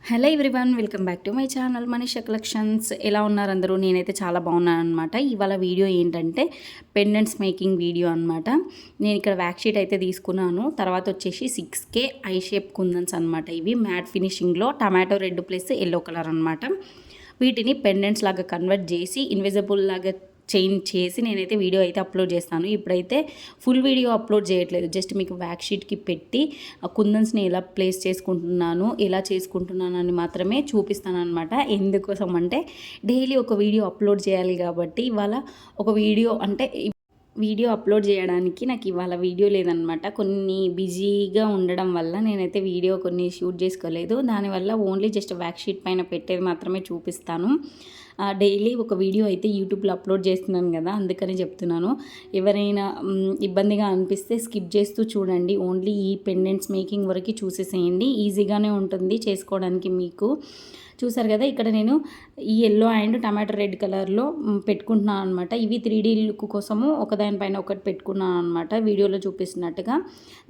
Hello everyone, welcome back to my channel Manisha collections. ఎలా ఉన్నారు అందరూ? నేనైతే చాలా బాగున్నాను అనమాట. ఇవాళ వీడియో ఏంటంటే పెండెంట్స్ మేకింగ్ వీడియో అనమాట. నేను ఇక్కడ వ్యాక్ షీట్ అయితే తీసుకున్నాను. తర్వాత వచ్చేసి 6K ఐ షేప్ కుందన్స్ అనమాట. ఇవి మ్యాట్ ఫినిషింగ్లో tomato red plus yellow colour అనమాట. వీటిని పెండెంట్స్ లాగా కన్వర్ట్ చేసి ఇన్విజిబుల్ లాగా చేంజ్ చేసి నేనైతే వీడియో అయితే అప్లోడ్ చేస్తాను. ఇప్పుడైతే ఫుల్ వీడియో అప్లోడ్ చేయట్లేదు, జస్ట్ మీకు వ్యాక్ షీట్కి పెట్టి ఆ కుందన్స్ని ఎలా ప్లేస్ చేసుకుంటున్నాను, ఎలా చేసుకుంటున్నాను అని మాత్రమే చూపిస్తాను అనమాట. ఎందుకోసం అంటే డైలీ ఒక వీడియో అప్లోడ్ చేయాలి కాబట్టి ఇవాళ ఒక వీడియో అప్లోడ్ చేయడానికి నాకు ఇవాళ వీడియో లేదనమాట. కొన్ని బిజీగా ఉండడం వల్ల నేనైతే వీడియో కొన్ని షూట్ చేసుకోలేదు. దానివల్ల ఓన్లీ జస్ట్ వ్యాక్ షీట్ పైన పెట్టేది మాత్రమే చూపిస్తాను. డైలీ ఒక వీడియో అయితే యూట్యూబ్లో అప్లోడ్ చేస్తున్నాను కదా, అందుకని చెప్తున్నాను. ఎవరైనా ఇబ్బందిగా అనిపిస్తే స్కిప్ చేస్తూ చూడండి. ఓన్లీ ఈ పెండెంట్స్ మేకింగ్ వరకు చూసేసేయండి. ఈజీగానే ఉంటుంది చేసుకోవడానికి మీకు. చూసారు కదా, ఇక్కడ నేను ఈ ఎల్లో అండ్ టమాటో రెడ్ కలర్లో పెట్టుకుంటున్నాను అనమాట. ఇవి 3D లుక్ కోసము ఒకదానిపైన ఒకటి పెట్టుకున్నాను అనమాట, వీడియోలో చూపిస్తున్నట్టుగా.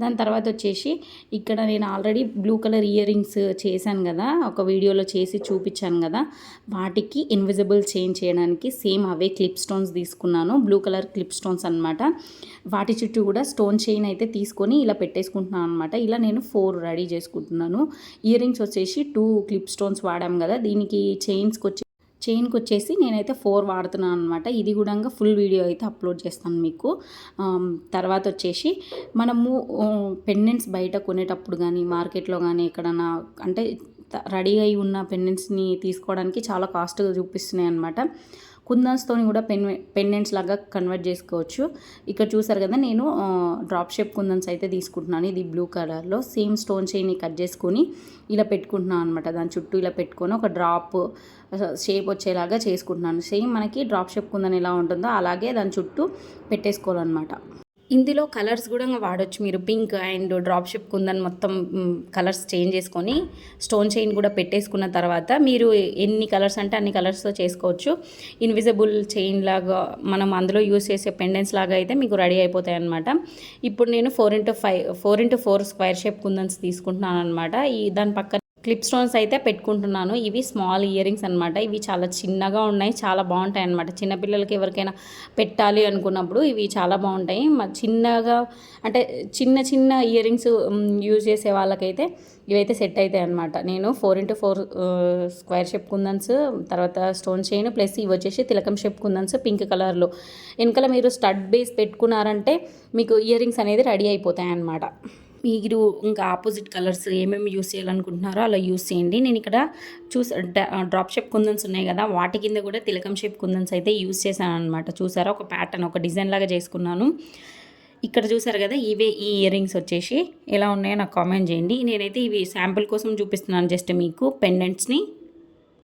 దాని తర్వాత వచ్చేసి ఇక్కడ నేను already blue colour ear rings చేశాను కదా, ఒక వీడియోలో చేసి చూపించాను కదా, వాటికి ఇన్విజిబుల్ చేంజ్ చేయడానికి సేమ్ అవే క్లిప్ స్టోన్స్ తీసుకున్నాను. బ్లూ కలర్ క్లిప్ స్టోన్స్ అనమాట. వాటి చుట్టూ కూడా స్టోన్ చైన్ అయితే తీసుకొని ఇలా పెట్టేసుకుంటున్నాను అనమాట. ఇలా నేను 4 రెడీ చేసుకుంటున్నాను. ఇయర్ రింగ్స్ వచ్చేసి 2 క్లిప్ స్టోన్స్ వాడాం కదా, దీనికి చైన్కి వచ్చేసి నేనైతే 4 వాడుతున్నాను అనమాట. ఇది కూడా ఫుల్ వీడియో అయితే అప్లోడ్ చేస్తాను మీకు. తర్వాత వచ్చేసి మనము పెండెంట్స్ బయట కొనేటప్పుడు కానీ మార్కెట్లో కానీ ఎక్కడన్నా అంటే రెడీ అయి ఉన్న పెండెంట్స్ని తీసుకోవడానికి చాలా కాస్ట్గా చూపిస్తున్నాయి అనమాట. కుందన్స్తో కూడా పెండెంట్స్ లాగా కన్వర్ట్ చేసుకోవచ్చు. ఇక్కడ చూసారు కదా, నేను డ్రాప్ షేప్ కుందన్స్ అయితే తీసుకుంటున్నాను. ఇది బ్లూ కలర్లో సేమ్ స్టోన్ చైన్ని కట్ చేసుకొని ఇలా పెట్టుకుంటున్నాను అనమాట. దాని చుట్టూ ఇలా పెట్టుకొని ఒక డ్రాప్ షేప్ వచ్చేలాగా చేసుకుంటున్నాను. సేమ్ మనకి డ్రాప్ షేప్ కుందన్ ఎలా ఉంటుందో అలాగే దాని చుట్టూ పెట్టేసుకోవాలన్నమాట. ఇందులో కలర్స్ కూడా వాడచ్చు మీరు. పింక్ అండ్ డ్రాప్ షేప్ కుందని మొత్తం కలర్స్ చేంజ్ చేసుకొని స్టోన్ చైన్ కూడా పెట్టేసుకున్న తర్వాత మీరు ఎన్ని కలర్స్ అంటే అన్ని కలర్స్తో చేసుకోవచ్చు. ఇన్విజిబుల్ చైన్ లాగా మనం అందులో యూస్ చేసే పెండెంట్స్ లాగా అయితే మీకు రెడీ అయిపోతాయి అనమాట. ఇప్పుడు నేను 4x4 స్క్వేర్ షేప్ కుందన్స్ తీసుకుంటున్నాను అనమాట. దాని పక్కన క్లిప్ స్టోన్స్ అయితే పెట్టుకుంటున్నాను. ఇవి స్మాల్ ఇయర్ రింగ్స్ అనమాట. ఇవి చాలా చిన్నగా ఉన్నాయి, చాలా బాగుంటాయి అనమాట. చిన్నపిల్లలకి ఎవరికైనా పెట్టాలి అనుకున్నప్పుడు ఇవి చాలా బాగుంటాయి. చిన్నగా అంటే చిన్న ఇయర్ రింగ్స్ యూజ్ చేసే వాళ్ళకైతే ఇవైతే సెట్ అవుతాయి అనమాట. నేను 4x4 స్క్వేర్ షేప్ కుందన్స్, తర్వాత స్టోన్ చైన్ ప్లస్ ఇవి వచ్చేసి తిలకం షేప్ కుందన్స్ పింక్ కలర్లో. వెనకాల మీరు స్టడ్ బేస్ పెట్టుకున్నారంటే మీకు ఇయర్ రింగ్స్ అనేది రెడీ అయిపోతాయి అన్నమాట. మీరు ఇంకా ఆపోజిట్ కలర్స్ ఏమేమి యూస్ చేయాలనుకుంటున్నారో అలా యూస్ చేయండి. నేను ఇక్కడ డ్రాప్ షేప్ కుందన్స్ ఉన్నాయి కదా, వాటి కింద కూడా తిలకం షేప్ కుందన్స్ అయితే యూస్ చేశాను అనమాట. చూసారా, ఒక ప్యాటర్న్ ఒక డిజైన్ లాగా చేసుకున్నాను. ఇక్కడ చూసారు కదా, ఇవే ఈ ఇయర్ రింగ్స్ వచ్చేసి ఎలా ఉన్నాయో నాకు కామెంట్ చేయండి. నేనైతే ఇవి శాంపుల్ కోసం చూపిస్తున్నాను జస్ట్ మీకు పెండెంట్స్ని.